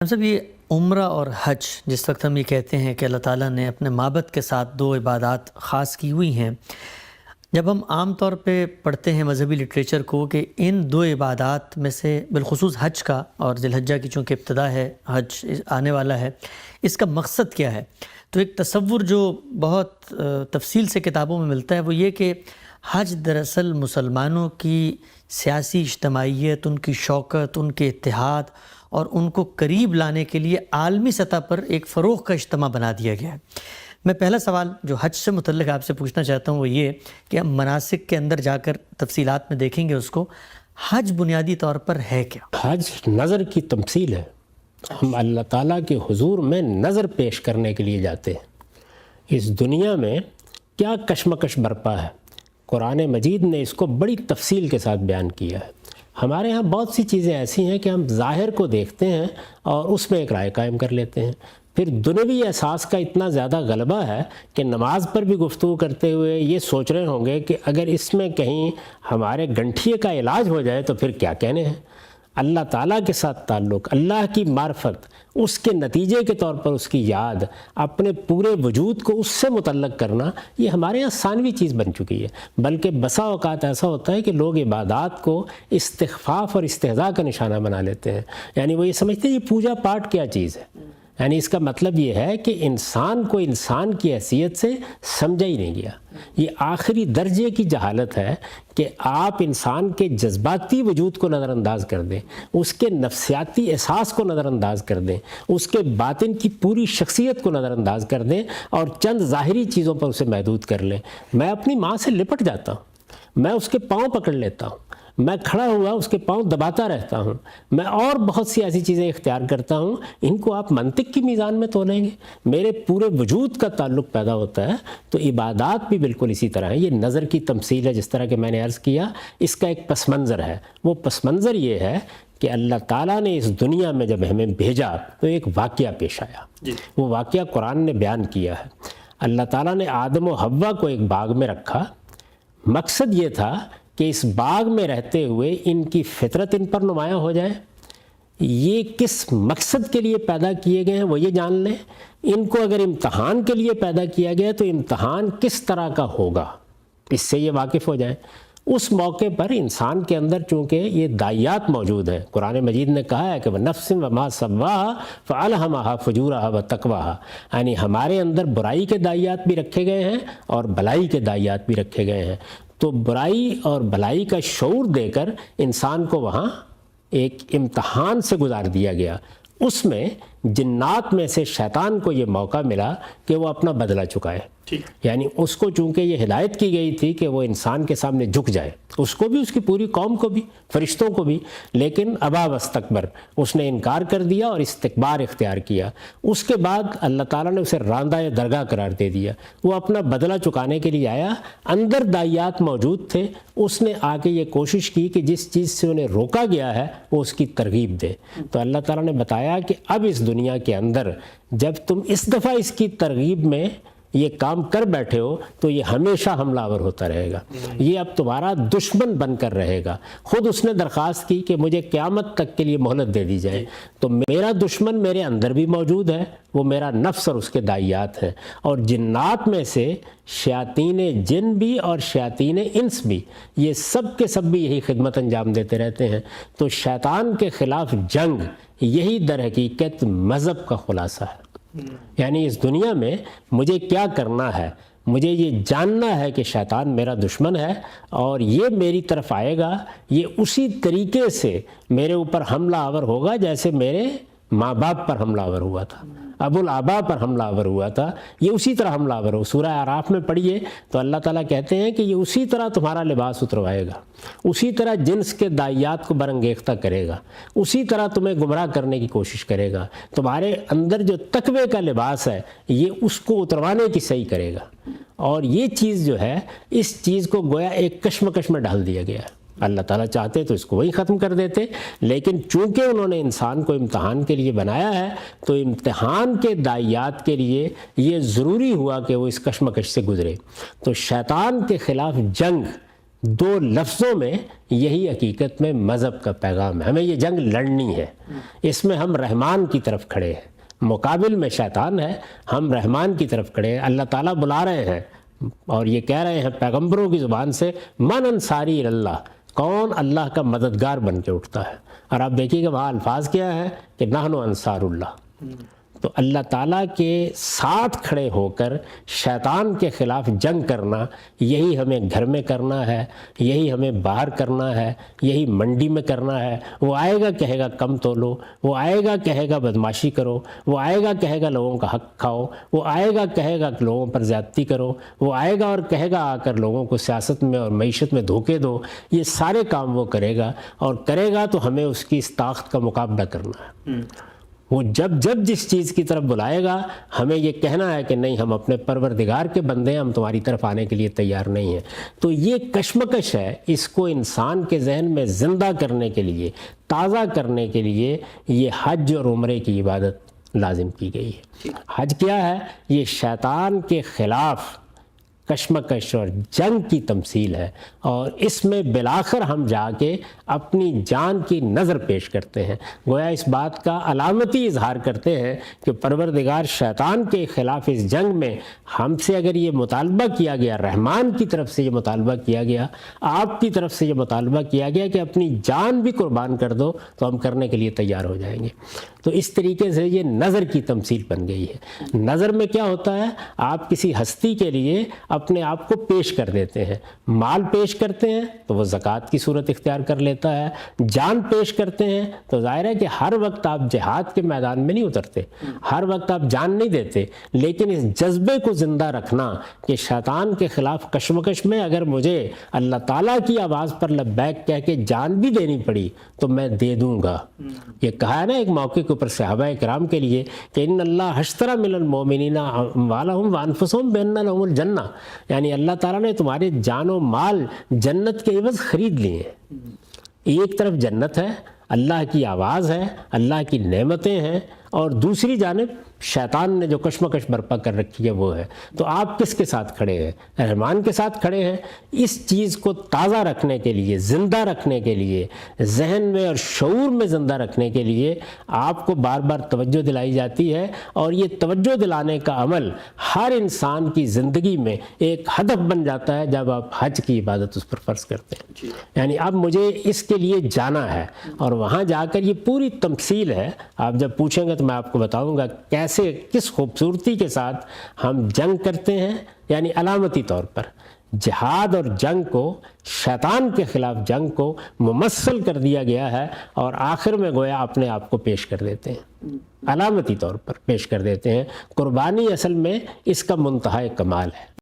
صاحب یہ عمرہ اور حج، جس وقت ہم یہ کہتے ہیں کہ اللہ تعالیٰ نے اپنے مابت کے ساتھ دو عبادات خاص کی ہوئی ہیں، جب ہم عام طور پہ پڑھتے ہیں مذہبی لٹریچر کو کہ ان دو عبادات میں سے بالخصوص حج کا، اور ذی الحجہ کی چونکہ ابتدا ہے، حج آنے والا ہے، اس کا مقصد کیا ہے؟ تو ایک تصور جو بہت تفصیل سے کتابوں میں ملتا ہے وہ یہ کہ حج دراصل مسلمانوں کی سیاسی اجتماعیت، ان کی شوکت، ان کے اتحاد اور ان کو قریب لانے کے لیے عالمی سطح پر ایک فروغ کا اجتماع بنا دیا گیا ہے۔ میں پہلا سوال جو حج سے متعلق آپ سے پوچھنا چاہتا ہوں وہ یہ کہ ہم مناسک کے اندر جا کر تفصیلات میں دیکھیں گے اس کو، حج بنیادی طور پر ہے کیا؟ حج نظر کی تمثیل ہے۔ ہم اللہ تعالیٰ کے حضور میں نظر پیش کرنے کے لیے جاتے ہیں۔ اس دنیا میں کیا کشمکش برپا ہے، قرآن مجید نے اس کو بڑی تفصیل کے ساتھ بیان کیا ہے۔ ہمارے ہاں بہت سی چیزیں ایسی ہیں کہ ہم ظاہر کو دیکھتے ہیں اور اس میں ایک رائے قائم کر لیتے ہیں، پھر دنیوی احساس کا اتنا زیادہ غلبہ ہے کہ نماز پر بھی گفتگو کرتے ہوئے یہ سوچ رہے ہوں گے کہ اگر اس میں کہیں ہمارے گنٹھیے کا علاج ہو جائے تو پھر کیا کہنے ہیں۔ اللہ تعالیٰ کے ساتھ تعلق، اللہ کی معرفت، اس کے نتیجے کے طور پر اس کی یاد، اپنے پورے وجود کو اس سے متعلق کرنا، یہ ہمارے یہاں ثانوی چیز بن چکی ہے۔ بلکہ بسا اوقات ایسا ہوتا ہے کہ لوگ عبادات کو استخفاف اور استہزاء کا نشانہ بنا لیتے ہیں، یعنی وہ یہ سمجھتے ہیں یہ پوجا پاٹ کیا چیز ہے۔ یعنی اس کا مطلب یہ ہے کہ انسان کو انسان کی حیثیت سے سمجھا ہی نہیں گیا۔ یہ آخری درجے کی جہالت ہے کہ آپ انسان کے جذباتی وجود کو نظر انداز کر دیں، اس کے نفسیاتی احساس کو نظر انداز کر دیں، اس کے باطن کی پوری شخصیت کو نظر انداز کر دیں اور چند ظاہری چیزوں پر اسے محدود کر لیں۔ میں اپنی ماں سے لپٹ جاتا ہوں، میں اس کے پاؤں پکڑ لیتا ہوں، میں کھڑا ہوا اس کے پاؤں دباتا رہتا ہوں، میں اور بہت سی ایسی چیزیں اختیار کرتا ہوں۔ ان کو آپ منطق کی میزان میں تولیں گے، میرے پورے وجود کا تعلق پیدا ہوتا ہے۔ تو عبادات بھی بالکل اسی طرح ہے، یہ نظر کی تمثیل ہے، جس طرح کہ میں نے عرض کیا۔ اس کا ایک پس منظر ہے، وہ پس منظر یہ ہے کہ اللہ تعالیٰ نے اس دنیا میں جب ہمیں بھیجا تو ایک واقعہ پیش آیا۔ وہ واقعہ قرآن نے بیان کیا ہے۔ اللہ تعالیٰ نے آدم و حوا کو ایک باغ میں رکھا، مقصد یہ تھا کہ اس باغ میں رہتے ہوئے ان کی فطرت ان پر نمایاں ہو جائے۔ یہ کس مقصد کے لیے پیدا کیے گئے ہیں وہ یہ جان لیں۔ ان کو اگر امتحان کے لیے پیدا کیا گیا تو امتحان کس طرح کا ہوگا، اس سے یہ واقف ہو جائیں۔ اس موقع پر انسان کے اندر چونکہ یہ داعیات موجود ہیں، قرآن مجید نے کہا ہے کہ وَنَفْسٍ وَمَا سَوَّاهَا فَأَلْهَمَهَا فُجُورَهَا وَتَقْوَاهَا، یعنی ہمارے اندر برائی کے داعیات بھی رکھے گئے ہیں اور بھلائی کے داعیات بھی رکھے گئے ہیں۔ تو برائی اور بھلائی کا شعور دے کر انسان کو وہاں ایک امتحان سے گزار دیا گیا۔ اس میں جنات میں سے شیطان کو یہ موقع ملا کہ وہ اپنا بدلہ چکائے۔ یعنی اس کو چونکہ یہ ہدایت کی گئی تھی کہ وہ انسان کے سامنے جھک جائے، اس کو بھی، اس کی پوری قوم کو بھی، فرشتوں کو بھی، لیکن ابا واستکبر، اس نے انکار کر دیا اور استکبار اختیار کیا۔ اس کے بعد اللہ تعالیٰ نے اسے راندہ درگاہ قرار دے دیا۔ وہ اپنا بدلہ چکانے کے لیے آیا، اندر داعیات موجود تھے، اس نے آ کے یہ کوشش کی کہ جس چیز سے انہیں روکا گیا ہے وہ اس کی ترغیب دے۔ تو اللہ تعالیٰ نے بتایا کہ اب اس دنیا کے اندر جب تم اس دفعہ اس کی ترغیب میں یہ کام کر بیٹھے ہو تو یہ ہمیشہ حملہ آور ہوتا رہے گا، یہ اب تمہارا دشمن بن کر رہے گا۔ خود اس نے درخواست کی کہ مجھے قیامت تک کے لیے مہلت دے دی جائے۔ تو میرا دشمن میرے اندر بھی موجود ہے، وہ میرا نفس اور اس کے داعیات ہیں، اور جنات میں سے شیاطین جن بھی اور شیاطین انس بھی، یہ سب کے سب بھی یہی خدمت انجام دیتے رہتے ہیں۔ تو شیطان کے خلاف جنگ یہی در حقیقت مذہب کا خلاصہ ہے۔ یعنی اس دنیا میں مجھے کیا کرنا ہے، مجھے یہ جاننا ہے کہ شیطان میرا دشمن ہے اور یہ میری طرف آئے گا، یہ اسی طریقے سے میرے اوپر حملہ آور ہوگا جیسے میرے ماں باپ پر حملہ آور ہوا تھا، ابو الآبا پر حملہ آور ہوا تھا، یہ اسی طرح حملہ آور ہو۔ سورہ اعراف میں پڑھیے تو اللہ تعالیٰ کہتے ہیں کہ یہ اسی طرح تمہارا لباس اتروائے گا، اسی طرح جنس کے داعیات کو برانگیختہ کرے گا، اسی طرح تمہیں گمراہ کرنے کی کوشش کرے گا۔ تمہارے اندر جو تقوی کا لباس ہے یہ اس کو اتروانے کی صحیح کرے گا، اور یہ چیز جو ہے اس چیز کو گویا ایک کشمکش میں ڈال دیا گیا ہے۔ اللہ تعالیٰ چاہتے تو اس کو وہی ختم کر دیتے، لیکن چونکہ انہوں نے انسان کو امتحان کے لیے بنایا ہے تو امتحان کے داعیات کے لیے یہ ضروری ہوا کہ وہ اس کشمکش سے گزرے۔ تو شیطان کے خلاف جنگ دو لفظوں میں یہی حقیقت میں مذہب کا پیغام ہے. ہمیں یہ جنگ لڑنی ہے. اس میں ہم رحمان کی طرف کھڑے ہیں, مقابل میں شیطان ہے, ہم رحمان کی طرف کھڑے ہیں. اللہ تعالیٰ بلا رہے ہیں اور یہ کہہ رہے ہیں پیغمبروں کی زبان سے, من انصاری اللہ, کون اللہ کا مددگار بن کے اٹھتا ہے. اور آپ دیکھیے کہ وہاں الفاظ کیا ہے کہ نحن انصار اللہ. تو اللہ تعالیٰ کے ساتھ کھڑے ہو کر شیطان کے خلاف جنگ کرنا, یہی ہمیں گھر میں کرنا ہے, یہی ہمیں باہر کرنا ہے, یہی منڈی میں کرنا ہے. وہ آئے گا کہے گا کم تولو, وہ آئے گا کہے گا بدماشی کرو, وہ آئے گا کہے گا لوگوں کا حق کھاؤ, وہ آئے گا کہے گا کہ لوگوں پر زیادتی کرو, وہ آئے گا اور کہے گا آ کر لوگوں کو سیاست میں اور معیشت میں دھوکے دو. یہ سارے کام وہ کرے گا, اور کرے گا تو ہمیں اس کی اس طاقت کا مقابلہ کرنا ہے. وہ جب جس چیز کی طرف بلائے گا ہمیں یہ کہنا ہے کہ نہیں, ہم اپنے پروردگار کے بندے ہیں, ہم تمہاری طرف آنے کے لیے تیار نہیں ہیں. تو یہ کشمکش ہے, اس کو انسان کے ذہن میں زندہ کرنے کے لیے, تازہ کرنے کے لیے یہ حج اور عمرے کی عبادت لازم کی گئی ہے. حج کیا ہے؟ یہ شیطان کے خلاف کشمکش اور جنگ کی تمثیل ہے, اور اس میں بالآخر ہم جا کے اپنی جان کی نظر پیش کرتے ہیں. گویا اس بات کا علامتی اظہار کرتے ہیں کہ پروردگار شیطان کے خلاف اس جنگ میں ہم سے اگر یہ مطالبہ کیا گیا, رحمان کی طرف سے یہ مطالبہ کیا گیا, آپ کی طرف سے یہ مطالبہ کیا گیا کہ اپنی جان بھی قربان کر دو, تو ہم کرنے کے لیے تیار ہو جائیں گے. تو اس طریقے سے یہ نظر کی تمثیل بن گئی ہے. نظر میں کیا ہوتا ہے؟ آپ کسی ہستی کے لیے اپنے آپ کو پیش کر دیتے ہیں. مال پیش کرتے ہیں تو وہ زکوٰۃ کی صورت اختیار کر لیتا ہے. جان پیش کرتے ہیں تو ظاہر ہے کہ ہر وقت آپ جہاد کے میدان میں نہیں اترتے, ہر وقت آپ جان نہیں دیتے, لیکن اس جذبے کو زندہ رکھنا کہ شیطان کے خلاف کشمکش میں اگر مجھے اللہ تعالیٰ کی آواز پر لبیک کہہ کے جان بھی دینی پڑی تو میں دے دوں گا. یہ کہا ہے نا ایک موقع کے اوپر صحابہ کرام کے لیے کہ ان اللہ اشتری من المؤمنین اموالہم وانفسہم بان لہم الجنہ, یعنی اللہ تعالیٰ نے تمہارے جان و مال جنت کے عوض خرید لیے ہیں. ایک طرف جنت ہے, اللہ کی آواز ہے, اللہ کی نعمتیں ہیں, اور دوسری جانب شیطان نے جو کشمکش برپا کر رکھی ہے وہ ہے. تو آپ کس کے ساتھ کھڑے ہیں؟ رحمان کے ساتھ کھڑے ہیں. اس چیز کو تازہ رکھنے کے لیے, زندہ رکھنے کے لیے, ذہن میں اور شعور میں زندہ رکھنے کے لیے آپ کو بار بار توجہ دلائی جاتی ہے, اور یہ توجہ دلانے کا عمل ہر انسان کی زندگی میں ایک ہدف بن جاتا ہے جب آپ حج کی عبادت اس پر فرض کرتے ہیں. یعنی اب مجھے اس کے لیے جانا ہے, اور وہاں جا کر یہ پوری تمثیل ہے. آپ جب پوچھیں گے تو میں آپ کو بتاؤں گا کیسے, کس خوبصورتی کے ساتھ ہم جنگ کرتے ہیں. یعنی علامتی طور پر جہاد اور جنگ کو, شیطان کے خلاف جنگ کو ممثل کر دیا گیا ہے, اور آخر میں گویا اپنے آپ کو پیش کر دیتے ہیں, علامتی طور پر پیش کر دیتے ہیں. قربانی اصل میں اس کا منتہا کمال ہے.